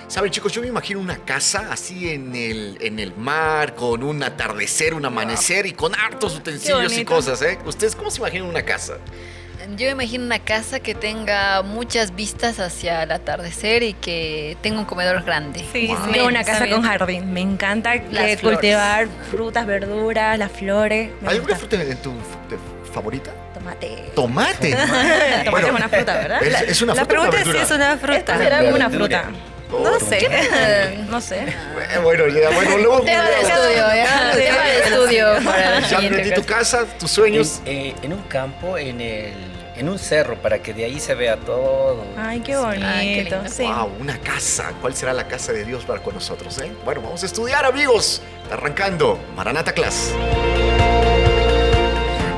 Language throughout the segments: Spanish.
Saben, chicos, yo me imagino una casa así en el mar, con un atardecer, un amanecer y con hartos utensilios y cosas, ¿eh? ¿Ustedes cómo se imaginan una casa? Yo me imagino una casa que tenga muchas vistas hacia el atardecer y que tenga un comedor grande. Sí, Wow. sí, una casa con jardín. Me encanta Las cultivar frutas, verduras, las flores. Me ¿Alguna gusta. fruta en tu favorita? Tomate. Tomate. Tomate es una fruta, ¿verdad? ¿Es una La fruta o una pregunta es si verdura? es una fruta. Esta será como una Verdura. fruta. No sé. No sé. Bueno, luego... Tema de estudio, ¿ya? Tema de estudio para el Ya siguiente aprendí tu caso. casa, tus sueños. En un campo, en un cerro, para que de ahí se vea todo. Ay, qué Ay, qué bonito. lindo. Sí. Wow, una casa. ¿Cuál será la casa de Dios para con nosotros, eh? Bueno, vamos a estudiar, amigos. Está arrancando Maranata Class.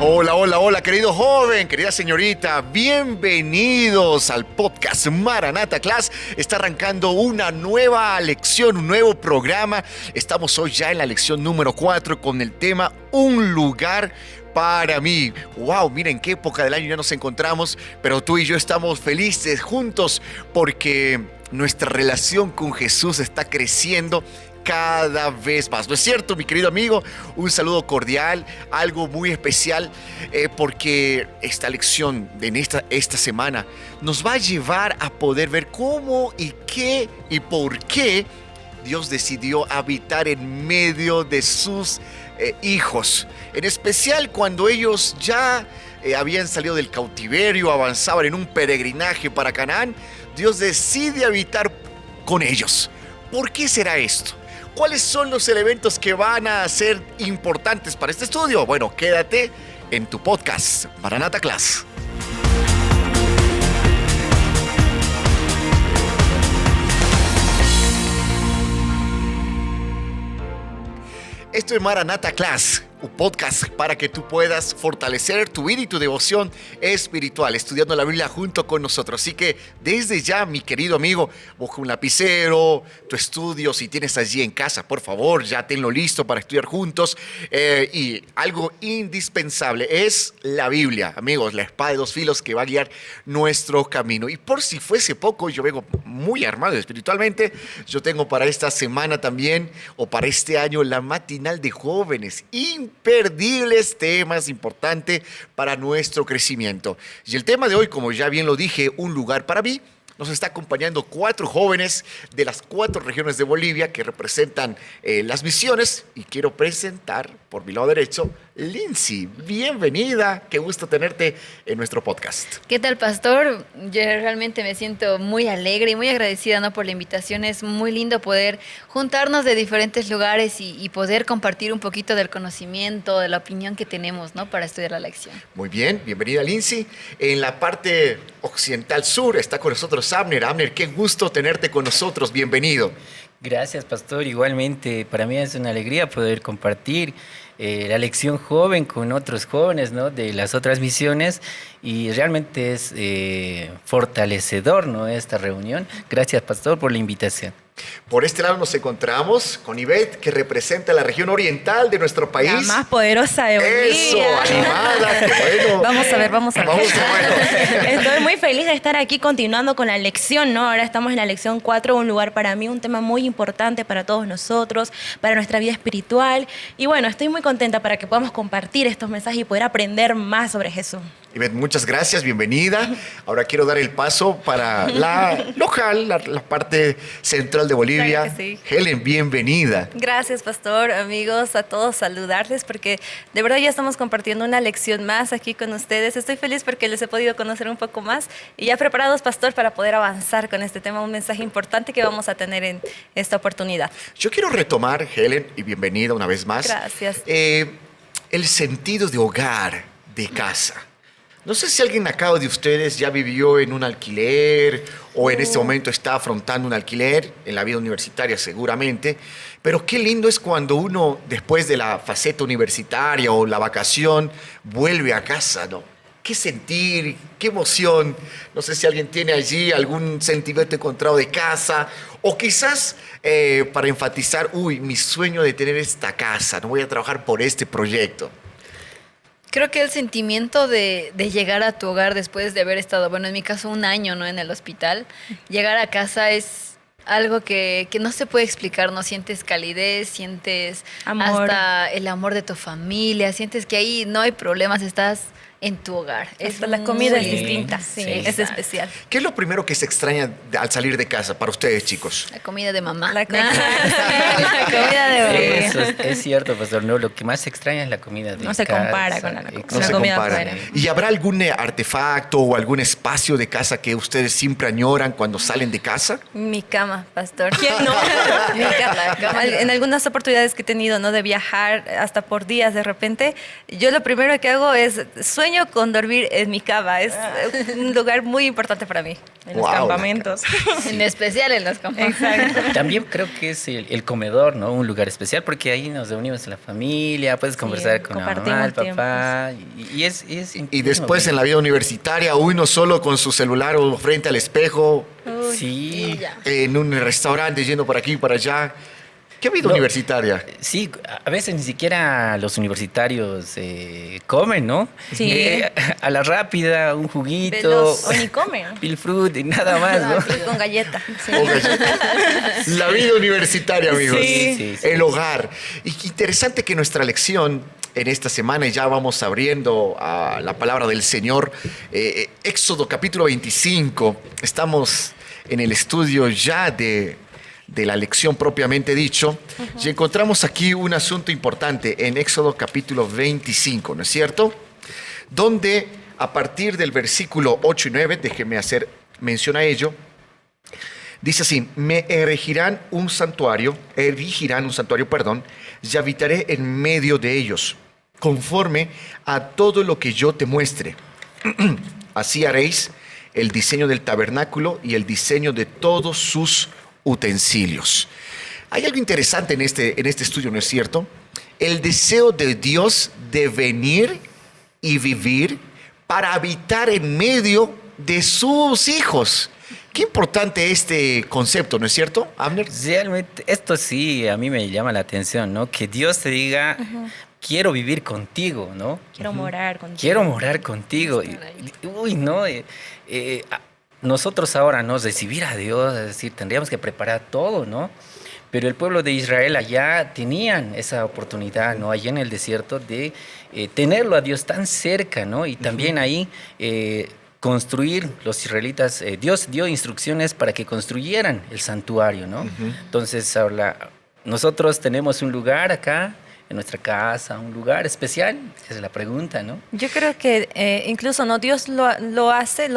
Hola, hola, hola, querido joven, querida señorita. Bienvenidos al podcast Maranata Class. Está arrancando una nueva lección, un nuevo programa. Estamos hoy ya en la lección número 4 con el tema Un lugar para mí. Wow, miren qué época del año ya nos encontramos, pero tú y yo estamos felices juntos porque nuestra relación con Jesús está creciendo cada vez más. ¿No es cierto, mi querido amigo? Un saludo cordial, algo muy especial, porque esta lección de esta semana nos va a llevar a poder ver cómo y qué y por qué Dios decidió habitar en medio de sus hijos. En especial cuando ellos ya habían salido del cautiverio, avanzaban en un peregrinaje para Canaán, Dios decide habitar con ellos. ¿Por qué será esto? ¿Cuáles son los elementos que van a ser importantes para este estudio? Bueno, quédate en tu podcast, Maranata Class. Esto es Maranata Class, un podcast para que tú puedas fortalecer tu vida y tu devoción espiritual, estudiando la Biblia junto con nosotros. Así que desde ya, mi querido amigo, busca un lapicero, tu estudio, si tienes allí en casa, por favor, ya tenlo listo para estudiar juntos. Y algo indispensable es la Biblia, amigos, la espada de dos filos que va a guiar nuestro camino. Y por si fuese poco, yo vengo muy armado espiritualmente. Yo tengo para esta semana también, o para este año, la matinal de jóvenes. Imperdibles temas importantes para nuestro crecimiento. Y el tema de hoy, como ya bien lo dije, un lugar para mí, nos está acompañando 4 jóvenes de las 4 regiones de Bolivia que representan las misiones. Y quiero presentar, por mi lado derecho, Lindsay. Bienvenida, qué gusto tenerte en nuestro podcast. ¿Qué tal, pastor? Yo realmente me siento muy alegre y muy agradecida, ¿no?, por la invitación. Es muy lindo poder juntarnos de diferentes lugares y poder compartir un poquito del conocimiento, de la opinión que tenemos, ¿no?, para estudiar la lección. Muy bien, bienvenida Lindsay. En la parte occidental sur está con nosotros Abner. Abner, qué gusto tenerte con nosotros, bienvenido. Gracias, pastor. Igualmente, para mí es una alegría poder compartir la lección joven con otros jóvenes, ¿no?, de las otras misiones, y realmente es fortalecedor, ¿no?, esta reunión. Gracias, pastor, por la invitación. Por este lado nos encontramos con Ivette, que representa la región oriental de nuestro país. La más poderosa de Bolivia. Eso, animada, qué bueno. Vamos a ver. Vamos a ver. Estoy muy feliz de estar aquí continuando con la lección, ¿no? Ahora estamos en la lección 4, un lugar para mí, un tema muy importante para todos nosotros, para nuestra vida espiritual. Y bueno, estoy muy contenta para que podamos compartir estos mensajes y poder aprender más sobre Jesús. Ivette, muchas gracias, bienvenida. Ahora quiero dar el paso para la local, la parte central de Bolivia. Claro que sí. Helen, bienvenida. Gracias, pastor, amigos, a todos saludarles porque de verdad ya estamos compartiendo una lección más aquí con ustedes. Estoy feliz porque les he podido conocer un poco más y ya preparados, pastor, para poder avanzar con este tema, un mensaje importante que vamos a tener en esta oportunidad. Yo quiero retomar, Helen, y bienvenida una vez más. Gracias. El sentido de hogar, de casa. No sé si alguien acá de ustedes ya vivió en un alquiler o en este momento está afrontando un alquiler en la vida universitaria seguramente, pero qué lindo es cuando uno después de la faceta universitaria o la vacación vuelve a casa, ¿no? Qué sentir, qué emoción. No sé si alguien tiene allí algún sentimiento encontrado de casa o quizás para enfatizar, mi sueño de tener esta casa, no voy a trabajar por este proyecto. Creo que el sentimiento de llegar a tu hogar después de haber estado, bueno, en mi caso, un año, ¿no?, en el hospital, llegar a casa es algo que no se puede explicar, ¿no? Sientes calidez, sientes Amor. hasta el amor de tu familia, sientes que ahí no hay problemas, estás en tu hogar. Hasta la comida es Sí, distinta, sí, es exacto. especial. ¿Qué es lo primero que se extraña al salir de casa para ustedes, chicos? La comida de mamá. La comida. La comida de mamá. Eso es cierto, pastor. No, lo que más se extraña es la comida de No se casa. compara con la No Una se comida compara. afuera. ¿Y habrá algún artefacto o algún espacio de casa que ustedes siempre añoran cuando salen de casa? Mi cama, pastor. ¿Quién no? Mi cama. En algunas oportunidades que he tenido, ¿no? De viajar hasta por días de repente, yo lo primero que hago es sueño con dormir en mi cama. Es un lugar muy importante para mí. En los Wow, campamentos. En especial en los campamentos. Exacto. También creo que es el comedor, ¿no? Un lugar especial porque ahí nos reunimos en la familia, puedes conversar con la mamá, el compartimos papá. Y es Y después en la vida universitaria, uno solo con su celular o frente al espejo, Sí, Ya. en un restaurante yendo por aquí y para allá. ¿Qué vida No. universitaria? sí, a veces ni siquiera los universitarios comen, ¿no? Sí. A la rápida, un juguito, Veloz. O ni comen. pilfrut y nada más, ¿no? Con galleta. La vida universitaria, amigos. Sí. El hogar. Y qué interesante que nuestra lección en esta semana, y ya vamos abriendo a la palabra del Señor, Éxodo capítulo 25. Estamos en el estudio ya de la lección propiamente dicho, y encontramos aquí un asunto importante en Éxodo capítulo 25, ¿no es cierto? Donde a partir del versículo 8 y 9, déjenme hacer mención a ello, dice así: me erigirán un santuario, y habitaré en medio de ellos, conforme a todo lo que yo te muestre. Así haréis el diseño del tabernáculo y el diseño de todos sus utensilios. Hay algo interesante en este estudio, ¿no es cierto? El deseo de Dios de venir y vivir para habitar en medio de sus hijos. Qué importante este concepto, ¿no es cierto, Abner? Realmente, esto sí a mí me llama la atención, ¿no? Que Dios te diga, quiero vivir contigo, ¿no? Quiero morar contigo. Quiero morar contigo. Uy, no. Nosotros ahora, ¿no? Recibir a Dios, es decir, tendríamos que preparar todo, ¿no? Pero el pueblo de Israel allá tenían esa oportunidad, ¿no? Allá en el desierto de tenerlo a Dios tan cerca, ¿no? Y también ahí construir, los israelitas, Dios dio instrucciones para que construyeran el santuario, ¿no? Entonces, ahora, nosotros tenemos un lugar acá, en nuestra casa, un lugar especial, esa es la pregunta, ¿no? Yo creo que incluso no Dios lo hace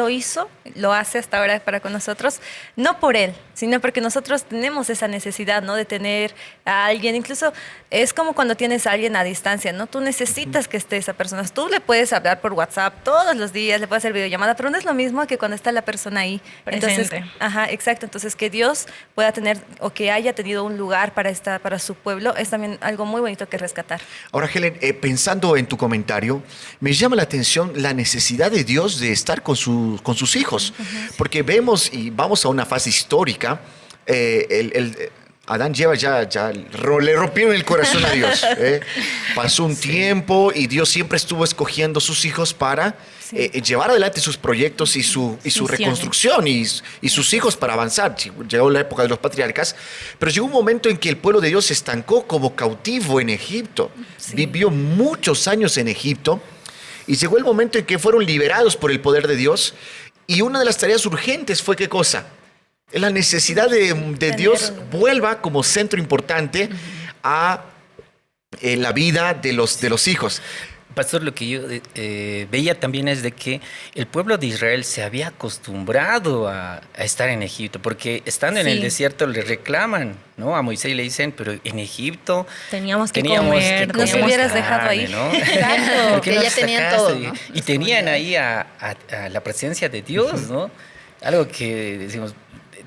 hasta ahora para con nosotros, no por Él, sino porque nosotros tenemos esa necesidad, ¿no? De tener a alguien. Incluso es como cuando tienes a alguien a distancia, ¿no? Tú necesitas que esté esa persona. Tú le puedes hablar por WhatsApp todos los días, le puedes hacer videollamada, pero no es lo mismo que cuando está la persona ahí. Entonces, Presente. ajá, exacto. Entonces, que Dios pueda tener o que haya tenido un lugar para su pueblo es también algo muy bonito que rescatar. Ahora, Helen, pensando en tu comentario, me llama la atención la necesidad de Dios de estar con sus hijos. Porque vemos, y vamos a una fase histórica, Adán y Eva ya le rompieron el corazón a Dios. Pasó un tiempo y Dios siempre estuvo escogiendo sus hijos para llevar adelante sus proyectos y su Misiones. reconstrucción y sus hijos para avanzar. Llegó la época de los patriarcas, pero llegó un momento en que el pueblo de Dios se estancó como cautivo en Egipto. Vivió muchos años en Egipto y llegó el momento en que fueron liberados por el poder de Dios, y una de las tareas urgentes fue ¿qué cosa? La necesidad de Dios vuelva como centro importante a la vida de los hijos. Pastor, lo que yo veía también es de que el pueblo de Israel se había acostumbrado a estar en Egipto, porque estando en el desierto le reclaman, ¿no? A Moisés le dicen, pero en Egipto Teníamos que comer, Nos teníamos hubieras dejado ahí. ¿no? Exacto, ¿Por qué que no ya nos tenían sacaste? todo, ¿no? Y tenían ahí a la presencia de Dios, ¿no? Algo que decimos,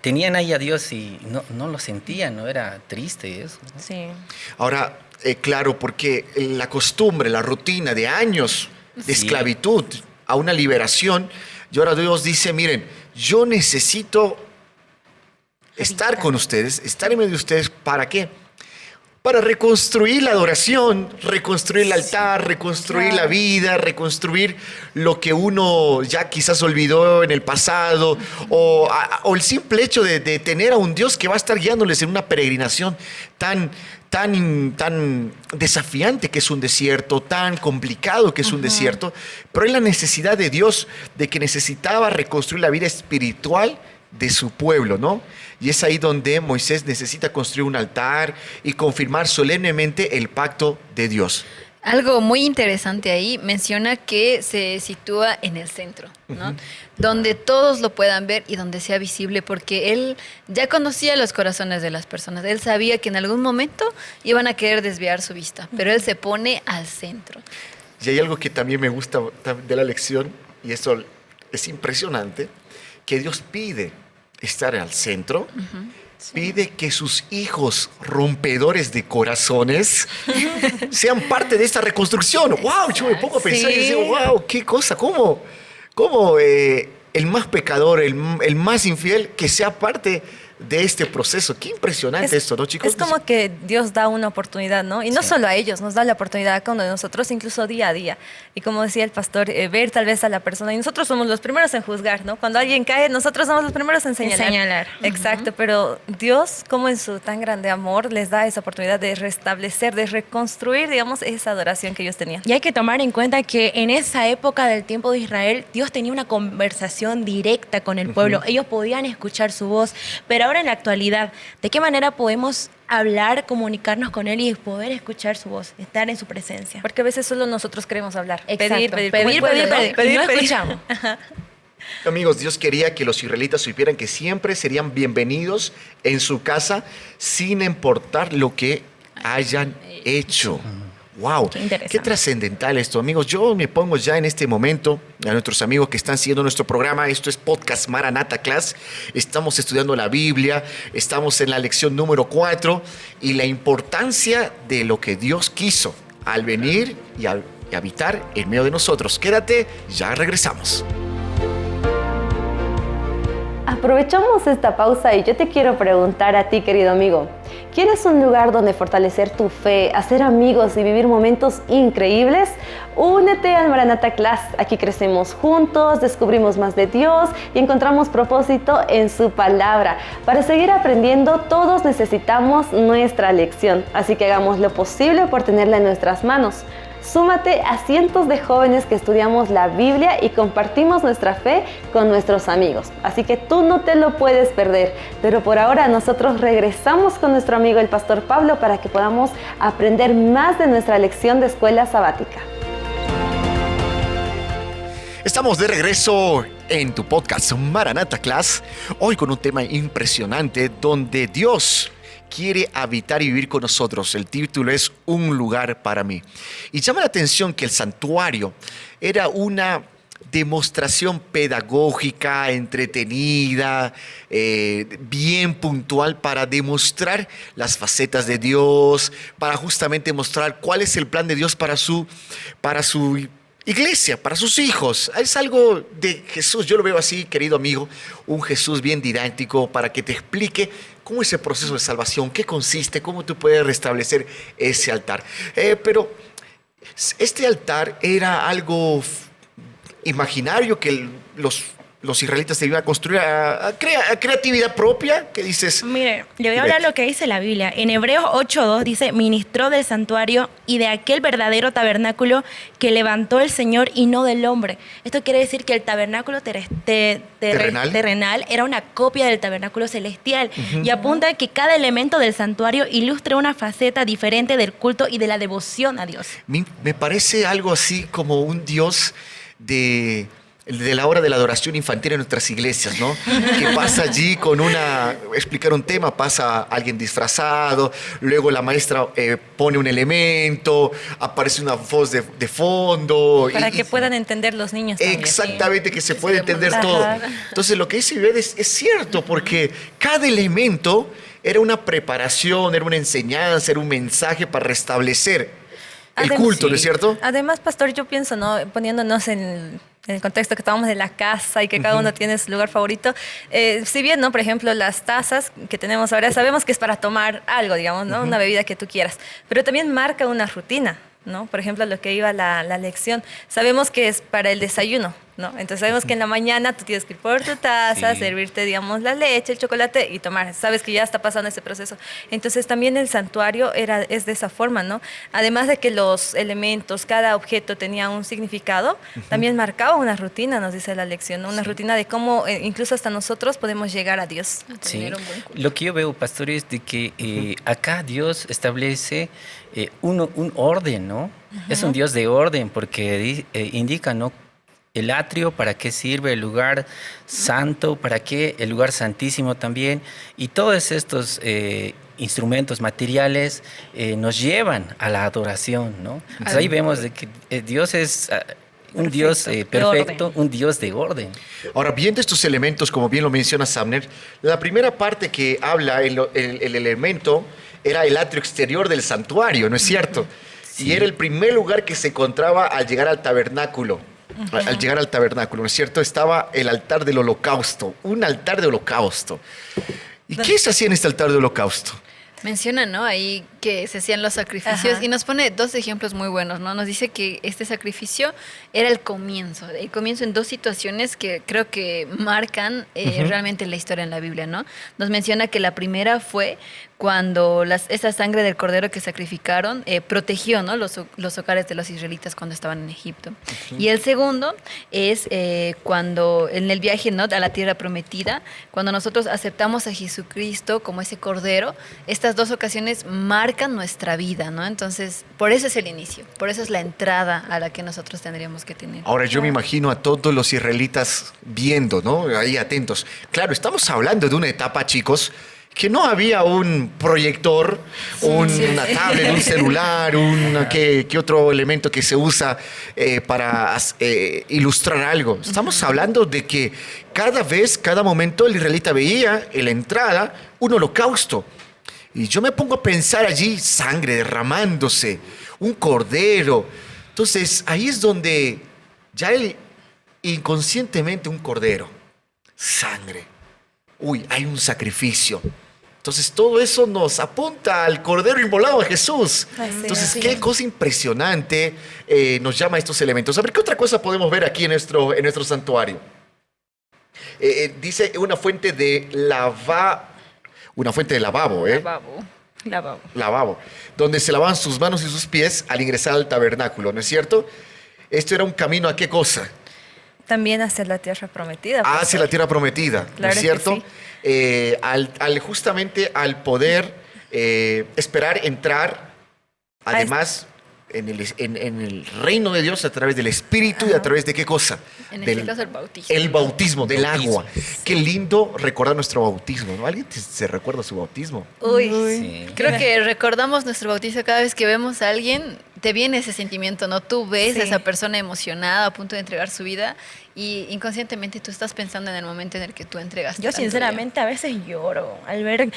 tenían ahí a Dios y no lo sentían, ¿no? Era triste eso, ¿no? Sí. Ahora, claro, porque la costumbre, la rutina de años de Sí. esclavitud a una liberación, y ahora Dios dice, miren, yo necesito estar con ustedes, estar en medio de ustedes, ¿para qué? para reconstruir la adoración, reconstruir el altar, reconstruir la vida, reconstruir lo que uno ya quizás olvidó en el pasado, o el simple hecho de tener a un Dios que va a estar guiándoles en una peregrinación tan desafiante que es un desierto, tan complicado que es un desierto, pero es la necesidad de Dios, de que necesitaba reconstruir la vida espiritual de su pueblo, ¿no? Y es ahí donde Moisés necesita construir un altar y confirmar solemnemente el pacto de Dios. Algo muy interesante ahí menciona que se sitúa en el centro, ¿no? Donde todos lo puedan ver y donde sea visible, porque él ya conocía los corazones de las personas. Él sabía que en algún momento iban a querer desviar su vista, pero él se pone al centro. Y hay algo que también me gusta de la lección, y eso es impresionante, que Dios pide estar al centro, pide que sus hijos rompedores de corazones sean parte de esta reconstrucción. ¡Wow! Yo me pongo a pensar y digo, ¡wow! ¡Qué cosa! ¿Cómo el más pecador, el más infiel, que sea parte de este proceso? Qué impresionante esto, ¿no, chicos? Es como que Dios da una oportunidad, ¿no? Y no solo a ellos, nos da la oportunidad a cada uno de nosotros, incluso día a día. Y como decía el pastor, ver tal vez a la persona, y nosotros somos los primeros en juzgar, ¿no? Cuando alguien cae, nosotros somos los primeros en señalar. Exacto, pero Dios, como en su tan grande amor, les da esa oportunidad de restablecer, de reconstruir, digamos, esa adoración que ellos tenían. Y hay que tomar en cuenta que en esa época del tiempo de Israel, Dios tenía una conversación directa con el pueblo. Ellos podían escuchar su voz, pero ahora en la actualidad, ¿de qué manera podemos hablar, comunicarnos con Él y poder escuchar su voz, estar en su presencia? Porque a veces solo nosotros queremos hablar. Exacto. Pedir. No escuchamos. Amigos, Dios quería que los israelitas supieran que siempre serían bienvenidos en su casa sin importar lo que hayan hecho. ¡Wow! Qué trascendental esto, amigos. Yo me pongo ya en este momento a nuestros amigos que están siguiendo nuestro programa. Esto es Podcast Maranata Class. Estamos estudiando la Biblia, estamos en la lección número 4 y la importancia de lo que Dios quiso al venir y habitar en medio de nosotros. Quédate, ya regresamos. Aprovechamos esta pausa y yo te quiero preguntar a ti, querido amigo, ¿quieres un lugar donde fortalecer tu fe, hacer amigos y vivir momentos increíbles? Únete al Maranata Class. Aquí crecemos juntos, descubrimos más de Dios y encontramos propósito en su palabra. Para seguir aprendiendo, todos necesitamos nuestra lección, así que hagamos lo posible por tenerla en nuestras manos. Súmate a cientos de jóvenes que estudiamos la Biblia y compartimos nuestra fe con nuestros amigos. Así que tú no te lo puedes perder. Pero por ahora nosotros regresamos con nuestro amigo el pastor Pablo para que podamos aprender más de nuestra lección de escuela sabática. Estamos de regreso en tu podcast Maranata Class, hoy con un tema impresionante donde Dios quiere habitar y vivir con nosotros. El título es Un lugar para mí. Y llama la atención que el santuario era una demostración pedagógica, entretenida, bien puntual para demostrar las facetas de Dios, para justamente mostrar cuál es el plan de Dios para su iglesia, para sus hijos. Es algo de Jesús, yo lo veo así, querido amigo, un Jesús bien didáctico para que te explique cómo es el proceso de salvación, qué consiste, cómo tú puedes restablecer ese altar. Pero este altar era algo imaginario que los israelitas se iban a construir a creatividad propia. ¿Qué dices? Mire, le voy a hablar lo que dice la Biblia. En Hebreos 8:2 dice, ministró del santuario y de aquel verdadero tabernáculo que levantó el Señor y no del hombre. Esto quiere decir que el tabernáculo terrenal era una copia del tabernáculo celestial y apunta a que cada elemento del santuario ilustra una faceta diferente del culto y de la devoción a Dios. Me parece algo así como un Dios de la hora de la adoración infantil en nuestras iglesias, ¿no? Que pasa allí explicar un tema, pasa alguien disfrazado, luego la maestra pone un elemento, aparece una voz de fondo. Para que puedan entender los niños también. Exactamente, que se puede entender todo. Entonces lo que dice Ivette es cierto, porque cada elemento era una preparación, era una enseñanza, era un mensaje para restablecer el culto, ¿no es cierto? Además, pastor, yo pienso, ¿no? Poniéndonos en el contexto que estábamos de la casa y que cada uno tiene su lugar favorito, si bien, ¿no? Por ejemplo, las tazas que tenemos ahora, sabemos que es para tomar algo, digamos, ¿no? Una bebida que tú quieras, pero también marca una rutina, ¿no? Por ejemplo, lo que iba la lección, sabemos que es para el desayuno, ¿no? Entonces sabemos que en la mañana tú tienes que ir por tu taza, Sí. servirte, digamos, la leche, el chocolate y tomar. Sabes que ya está pasando ese proceso. Entonces también el santuario es de esa forma, ¿no? Además de que los elementos, cada objeto tenía un significado, también marcaba una rutina, nos dice la lección, ¿no? Una rutina de cómo incluso hasta nosotros podemos llegar a Dios. Sí. Tener un buen culto. Lo que yo veo, pastor, es de que acá Dios establece un orden, ¿no? Es un Dios de orden porque indica, ¿no? El atrio, ¿para qué sirve? El lugar santo, ¿para qué? El lugar santísimo también. Y todos estos instrumentos materiales nos llevan a la adoración, ¿no? Entonces ahí vemos de que Dios es un Dios perfecto, un Dios de orden. Ahora, viendo estos elementos, como bien lo menciona Samner, la primera parte que habla, el elemento, era el atrio exterior del santuario, ¿no es cierto? Sí. Y era el primer lugar que se encontraba al llegar al tabernáculo. Al llegar al tabernáculo, ¿no es cierto? Estaba el altar del holocausto, un altar de holocausto. ¿Y qué se hacía en este altar de holocausto? Menciona, ¿no? Ahí que se hacían los sacrificios Ajá. y nos pone dos ejemplos muy buenos, ¿no? Nos dice que este sacrificio era el comienzo en dos situaciones que creo que marcan realmente la historia en la Biblia, ¿no? Nos menciona que la primera fue cuando esa sangre del cordero que sacrificaron protegió, ¿no? los hogares de los israelitas cuando estaban en Egipto. Y el segundo es cuando en el viaje, ¿no? a la tierra prometida, cuando nosotros aceptamos a Jesucristo como ese cordero, estas dos ocasiones marcan nuestra vida, ¿no? Entonces, por eso es el inicio, por eso es la entrada a la que nosotros tendríamos que tener. Ahora yo me imagino a todos los israelitas viendo, ¿no? Ahí atentos. Claro, estamos hablando de una etapa, chicos, que no había un proyector, una tablet, un celular, ¿qué otro elemento que se usa para ilustrar algo? Estamos hablando de que cada momento el israelita veía en la entrada un holocausto. Y yo me pongo a pensar allí, sangre derramándose, un cordero. Entonces, ahí es donde ya inconscientemente un cordero, sangre. Uy, hay un sacrificio. Entonces, todo eso nos apunta al cordero inmolado a Jesús. Entonces, qué cosa impresionante nos llama a estos elementos. A ver, ¿qué otra cosa podemos ver aquí en nuestro santuario? Dice una fuente de lavabo, ¿eh? Lavabo, donde se lavaban sus manos y sus pies al ingresar al tabernáculo, ¿no es cierto? Esto era un camino a qué cosa? También hacia la tierra prometida. Hacia la tierra prometida, ¿no Claro es que cierto? sí. Justamente al poder esperar entrar, además, en el reino de Dios a través del Espíritu y a través de qué cosa? En este caso, el bautismo. El bautismo del Bautismo. agua. Qué lindo recordar nuestro bautismo, ¿no? ¿Alguien se recuerda su bautismo? Uy. Sí. Creo que recordamos nuestro bautizo cada vez que vemos a alguien, te viene ese sentimiento, ¿no? Tú ves Sí. a esa persona emocionada, a punto de entregar su vida y inconscientemente tú estás pensando en el momento en el que tú entregaste. Yo tanto sinceramente a veces lloro al ver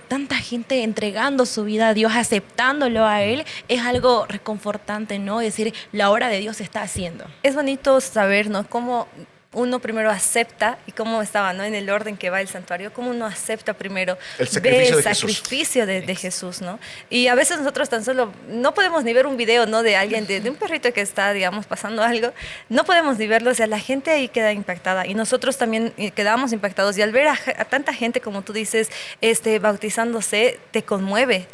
tanta gente entregando su vida a Dios, aceptándolo a Él, es algo reconfortante, ¿no? Es decir, la obra de Dios se está haciendo. Es bonito saber, ¿no? Cómo uno primero acepta y cómo estaba, ¿no? En el orden que va el santuario, cómo uno acepta primero El sacrificio ve de el Jesús. sacrificio de Jesús, ¿no? Y a veces nosotros tan solo no podemos ni ver un video, ¿no? De alguien, de un perrito que está, digamos, pasando algo, no podemos ni verlo, o sea, la gente ahí queda impactada y nosotros también quedamos impactados y al ver a tanta gente, como tú dices, bautizándose, te conmueve,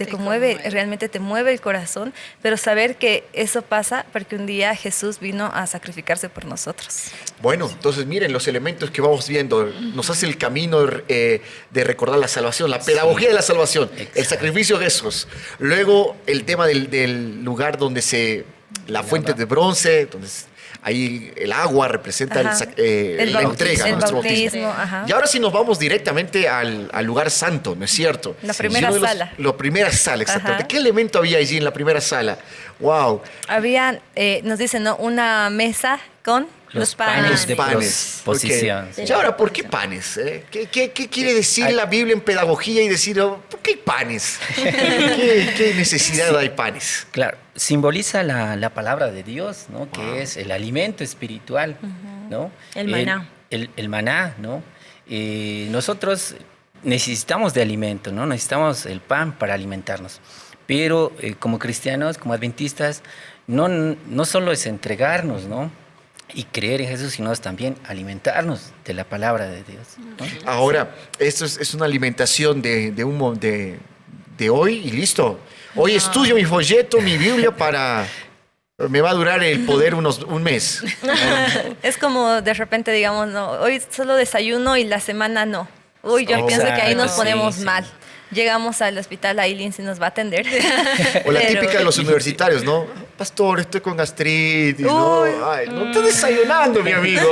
realmente te mueve el corazón, pero saber que eso pasa porque un día Jesús vino a sacrificarse por nosotros. Bueno, entonces miren los elementos que vamos viendo. Nos hace el camino de recordar la salvación, la pedagogía de la salvación, el sacrificio de Jesús. Luego el tema del lugar donde la fuente de bronce, donde ahí el agua representa Ajá. la entrega, el nuestro bautismo, bautismo. ajá. Y ahora sí nos vamos directamente al lugar santo, ¿no es cierto? La primera sala. La primera sala, exactamente. Ajá. ¿Qué elemento había allí en la primera sala? ¡Wow! Había, nos dicen, ¿no? Una mesa con Los panes de Panes. posición. Ok. Y ahora, ¿por qué panes? ¿Qué quiere decir la Biblia en pedagogía y decir, ¿por qué hay panes? ¿Qué necesidad hay panes? Claro, simboliza la palabra de Dios, ¿no? Que es el alimento espiritual, ¿no? El maná. El maná, ¿no? Nosotros necesitamos de alimento, ¿no? Necesitamos el pan para alimentarnos. Pero como cristianos, como adventistas, no solo es entregarnos, ¿no? Y creer en Jesús, sino es también alimentarnos de la palabra de Dios, ¿no? Ahora, esto es una alimentación de hoy y listo. Hoy estudio mi folleto, mi Biblia para... Me va a durar el poder un mes. Es como de repente, digamos, no, hoy solo desayuno y la semana no. Uy, yo pienso que ahí nos ponemos mal. Llegamos al hospital, ahí Lindsay nos va a atender. O la típica de los universitarios, ¿no? Pastor, estoy con gastritis, ¿no? Ay, no estoy desayunando, mi amigo.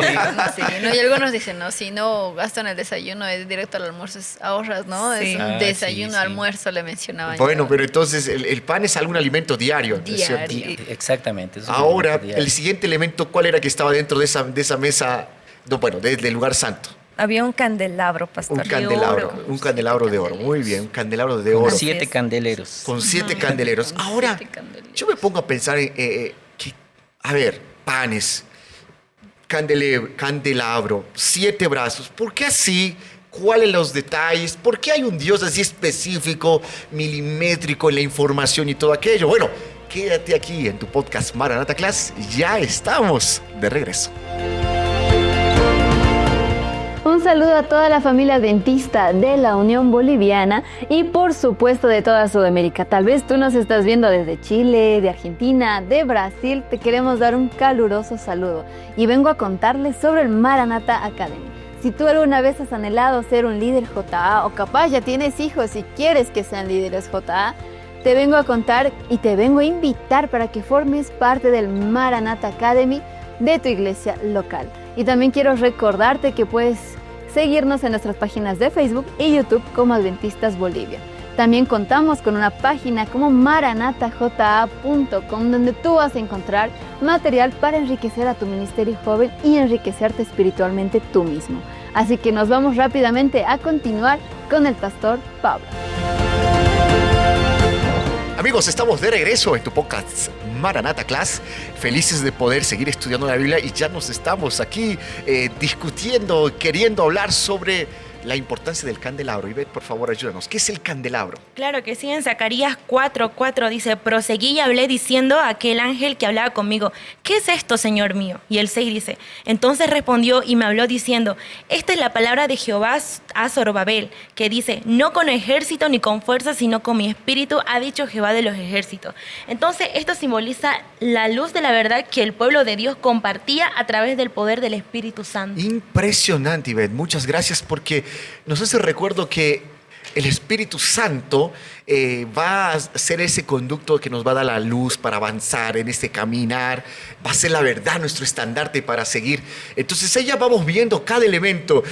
Sí, ¿no? Y algunos dicen, no, si no gasto en el desayuno, es directo al almuerzo, ahorras, ¿no? Sí. Es un desayuno, sí. almuerzo, le mencionaba Bueno, yo. pero entonces el pan es algún alimento diario. ¿no es cierto? Exactamente. es un Ahora, alimento diario. el siguiente elemento, ¿cuál era que estaba dentro de esa mesa? No, bueno, del lugar santo. Había un candelabro, pastor. Un candelabro. oro. Un candelabro de oro. Muy bien, un candelabro de Con oro. 7 es. candeleros. Con 7 candeleros. Con Ahora, 7 candeleros. yo me pongo a pensar a ver, panes, candelabro, 7 brazos. ¿Por qué así? ¿Cuáles los detalles? ¿Por qué hay un Dios así específico, milimétrico en la información y todo aquello? Bueno, quédate aquí en tu podcast Maranata Class. Ya estamos de regreso. Un saludo a toda la familia adventista de la Unión Boliviana y por supuesto de toda Sudamérica. Tal vez tú nos estás viendo desde Chile, de Argentina, de Brasil. Te queremos dar un caluroso saludo y vengo a contarles sobre el Maranata Academy. Si tú alguna vez has anhelado ser un líder JA o capaz ya tienes hijos y quieres que sean líderes JA, te vengo a contar y te vengo a invitar para que formes parte del Maranata Academy de tu iglesia local. Y también quiero recordarte que puedes seguirnos en nuestras páginas de Facebook y YouTube como Adventistas Bolivia. También contamos con una página como maranataja.com donde tú vas a encontrar material para enriquecer a tu ministerio joven y enriquecerte espiritualmente tú mismo. Así que nos vamos rápidamente a continuar con el pastor Pablo. Amigos, estamos de regreso en tu podcast Maranata Class. Felices de poder seguir estudiando la Biblia y ya nos estamos aquí discutiendo, queriendo hablar sobre la importancia del candelabro. Ivette, por favor, ayúdanos. ¿Qué es el candelabro? Claro que sí, en Zacarías 4:4 dice, proseguí y hablé diciendo a aquel ángel que hablaba conmigo, ¿qué es esto, Señor mío? Y el 6 dice, entonces respondió y me habló diciendo, esta es la palabra de Jehová a Zorobabel, que dice, no con ejército ni con fuerza, sino con mi espíritu, ha dicho Jehová de los ejércitos. Entonces esto simboliza la luz de la verdad que el pueblo de Dios compartía a través del poder del Espíritu Santo. Impresionante, Ivette. Muchas gracias porque nos hace recuerdo que el Espíritu Santo va a ser ese conducto que nos va a dar la luz para avanzar en este caminar, va a ser la verdad nuestro estandarte para seguir. Entonces ahí ya vamos viendo cada elemento,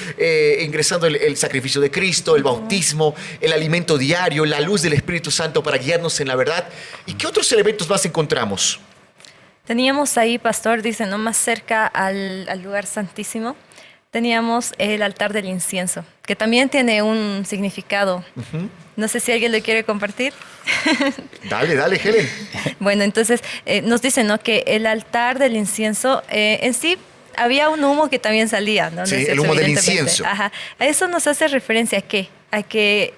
ingresando el sacrificio de Cristo, el bautismo, el alimento diario, la luz del Espíritu Santo para guiarnos en la verdad. ¿Y qué otros elementos más encontramos? Teníamos ahí, pastor, dice, no más cerca al lugar santísimo, teníamos el altar del incienso, que también tiene un significado. No sé si alguien lo quiere compartir. Dale, Helen. Bueno, entonces nos dice, ¿no?, que el altar del incienso en sí había un humo que también salía, ¿no? Sí, ¿No es el cierto? humo del Evidentemente. incienso. Ajá. A eso nos hace referencia a que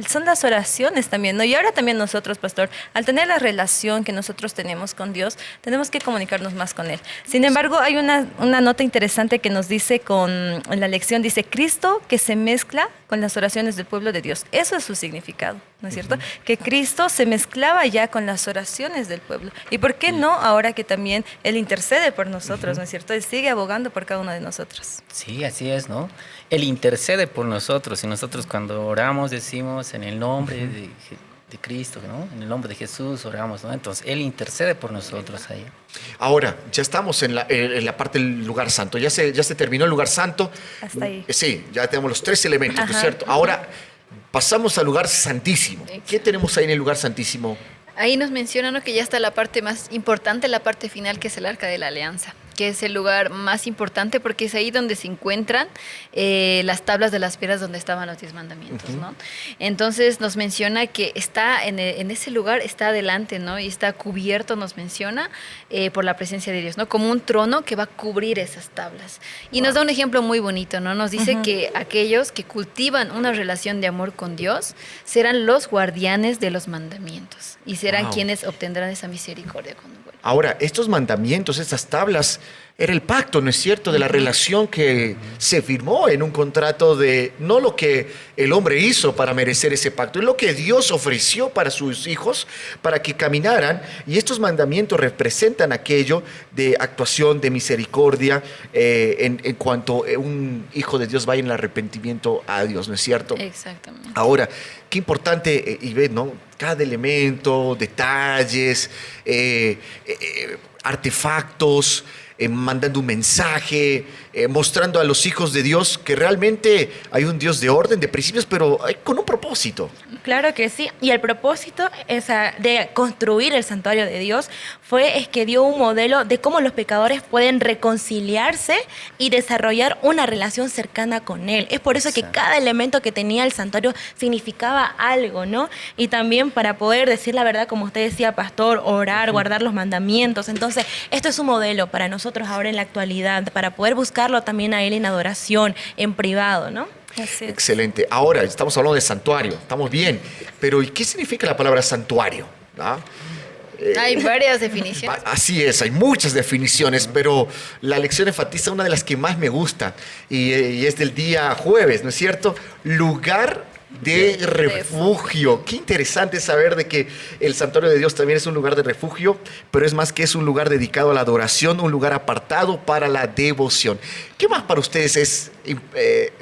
son las oraciones también, ¿no? Y ahora también nosotros, pastor, al tener la relación que nosotros tenemos con Dios, tenemos que comunicarnos más con Él. Sin embargo, hay una nota interesante que nos dice en la lección, dice, Cristo que se mezcla con las oraciones del pueblo de Dios. Eso es su significado, ¿no es cierto? Que Cristo se mezclaba ya con las oraciones del pueblo. ¿Y por qué no ahora que también Él intercede por nosotros, ¿no es cierto? Él sigue abogando por cada uno de nosotros. Sí, así es, ¿no? Él intercede por nosotros y nosotros cuando oramos decimos en el nombre de Cristo, ¿no? En el nombre de Jesús oramos, ¿no? Entonces, Él intercede por nosotros ahí. Ahora, ya estamos en la parte del lugar santo. Ya se terminó el lugar santo. Hasta ahí. Sí, ya tenemos los 3 elementos, ¿no es Ajá. cierto? Ahora pasamos al lugar santísimo. ¿Qué tenemos ahí en el lugar santísimo? Ahí nos mencionan, ¿no?, que ya está la parte más importante, la parte final, que es el Arca de la Alianza. que es el lugar más importante porque es ahí donde se encuentran las tablas de las piedras donde estaban los 10 mandamientos, ¿no? Entonces nos menciona que está en ese lugar, está adelante, ¿no? Y está cubierto, nos menciona, por la presencia de Dios, ¿no? Como un trono que va a cubrir esas tablas. Y nos da un ejemplo muy bonito, ¿no? Nos dice que aquellos que cultivan una relación de amor con Dios serán los guardianes de los mandamientos y serán quienes obtendrán esa misericordia con el Ahora, estos mandamientos, estas tablas, era el pacto, ¿no es cierto?, de la relación que se firmó en un contrato de no lo que el hombre hizo para merecer ese pacto, es lo que Dios ofreció para sus hijos, para que caminaran. Y estos mandamientos representan aquello de actuación, de misericordia, en cuanto un hijo de Dios vaya en el arrepentimiento a Dios, ¿no es cierto? Exactamente. Ahora, qué importante, Ivette, ¿no? Cada elemento, detalles, artefactos, mandando un mensaje, mostrando a los hijos de Dios que realmente hay un Dios de orden, de principios, pero con un propósito. Claro que sí, y el propósito de construir el santuario de Dios es que dio un modelo de cómo los pecadores pueden reconciliarse y desarrollar una relación cercana con Él. Es por eso que cada elemento que tenía el santuario significaba algo, ¿no? Y también para poder decir la verdad, como usted decía, pastor, orar, guardar los mandamientos. Entonces, esto es un modelo para nosotros ahora en la actualidad, para poder buscarlo también a Él en adoración, en privado, ¿no? Así es. Excelente. Ahora, estamos hablando de santuario, estamos bien, pero ¿y qué significa la palabra santuario? ¿Ah? Hay varias definiciones. Así es, hay muchas definiciones, pero la lección enfatiza una de las que más me gusta y es del día jueves, ¿no es cierto? Lugar de refugio. Qué interesante saber de que el santuario de Dios también es un lugar de refugio, pero es más que es un lugar dedicado a la adoración, un lugar apartado para la devoción. ¿Qué más para ustedes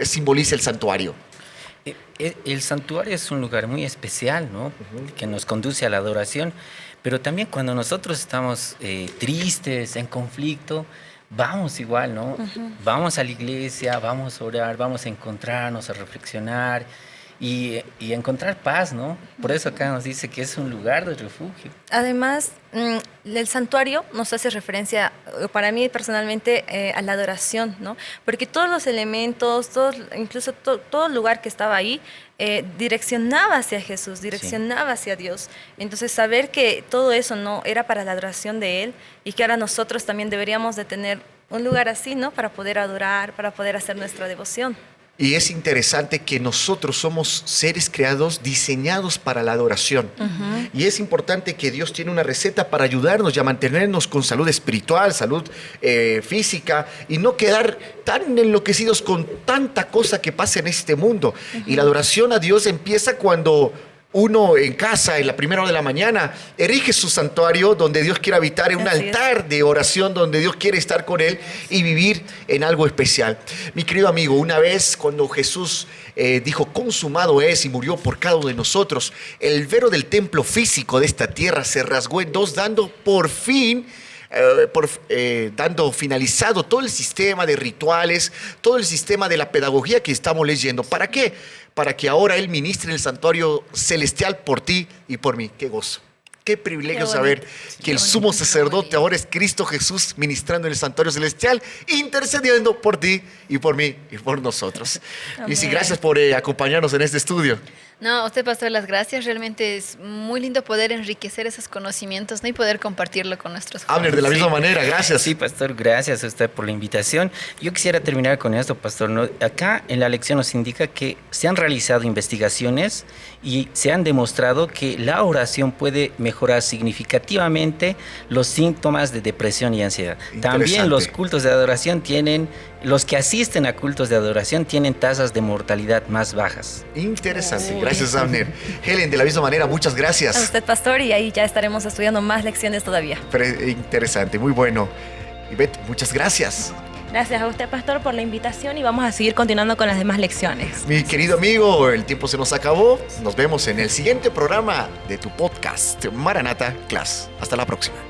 simboliza el santuario? El santuario es un lugar muy especial, ¿no? Que nos conduce a la adoración, pero también cuando nosotros estamos tristes, en conflicto, vamos igual, ¿no? Vamos a la iglesia, vamos a orar, vamos a encontrarnos, a reflexionar y encontrar paz, ¿no? Por eso acá nos dice que es un lugar de refugio. Además, el santuario nos hace referencia, para mí personalmente, a la adoración, ¿no? Porque todos los elementos, incluso todo el lugar que estaba ahí, direccionaba hacia Jesús, direccionaba hacia Dios. Entonces, saber que todo eso no era para la adoración de Él y que ahora nosotros también deberíamos de tener un lugar así, ¿no? Para poder adorar, para poder hacer nuestra devoción. Y es interesante que nosotros somos seres creados, diseñados para la adoración. Y es importante que Dios tiene una receta para ayudarnos y a mantenernos con salud espiritual, salud física, y no quedar tan enloquecidos con tanta cosa que pasa en este mundo. Y la adoración a Dios empieza cuando uno en casa, en la primera hora de la mañana, erige su santuario donde Dios quiere habitar, en un altar de oración donde Dios quiere estar con Él y vivir en algo especial. Mi querido amigo, una vez cuando Jesús dijo, consumado es, y murió por cada uno de nosotros, el velo del templo físico de esta tierra se rasgó en dos, dando por fin dando finalizado todo el sistema de rituales, todo el sistema de la pedagogía que estamos leyendo. ¿Para qué? Para que ahora Él ministre en el santuario celestial por ti y por mí. ¡Qué gozo! Qué privilegio saber que el sumo sacerdote ahora es Cristo Jesús ministrando en el santuario celestial, intercediendo por ti y por mí y por nosotros. Y sí, gracias por acompañarnos en este estudio. No, usted, pastor, las gracias. Realmente es muy lindo poder enriquecer esos conocimientos, ¿no? Y poder compartirlo con nuestros jóvenes. Abner, de la misma manera, gracias. Sí, pastor, gracias a usted por la invitación. Yo quisiera terminar con esto, pastor. ¿No? Acá en la lección nos indica que se han realizado investigaciones y se han demostrado que la oración puede mejorar significativamente los síntomas de depresión y ansiedad. También los cultos de adoración los que asisten a cultos de adoración tienen tasas de mortalidad más bajas. Interesante, gracias, Abner. Helen, de la misma manera, muchas gracias. A usted, pastor, y ahí ya estaremos estudiando más lecciones todavía. Interesante, muy bueno. Ivette, muchas gracias. Gracias a usted, pastor, por la invitación y vamos a seguir continuando con las demás lecciones. Mi querido amigo, el tiempo se nos acabó. Nos vemos en el siguiente programa de tu podcast, Maranata Class. Hasta la próxima.